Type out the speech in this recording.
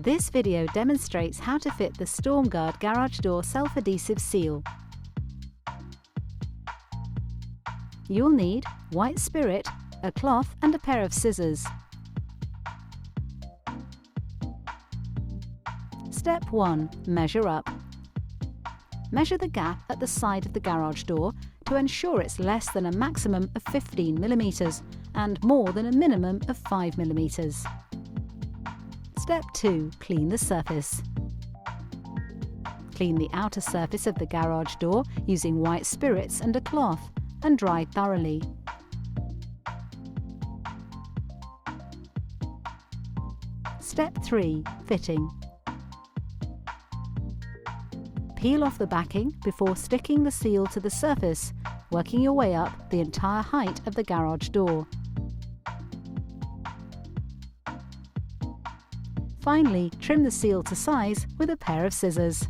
This video demonstrates how to fit the Stormguard garage door self-adhesive seal. You'll need white spirit, a cloth and a pair of scissors. Step 1. Measure up. Measure the gap at the side of the garage door to ensure it's less than a maximum of 15 mm and more than a minimum of 5 mm. Step 2. Clean the surface. Clean the outer surface of the garage door using white spirits and a cloth and dry thoroughly. Step 3. Fitting. Peel off the backing before sticking the seal to the surface, working your way up the entire height of the garage door. Finally, trim the seal to size with a pair of scissors.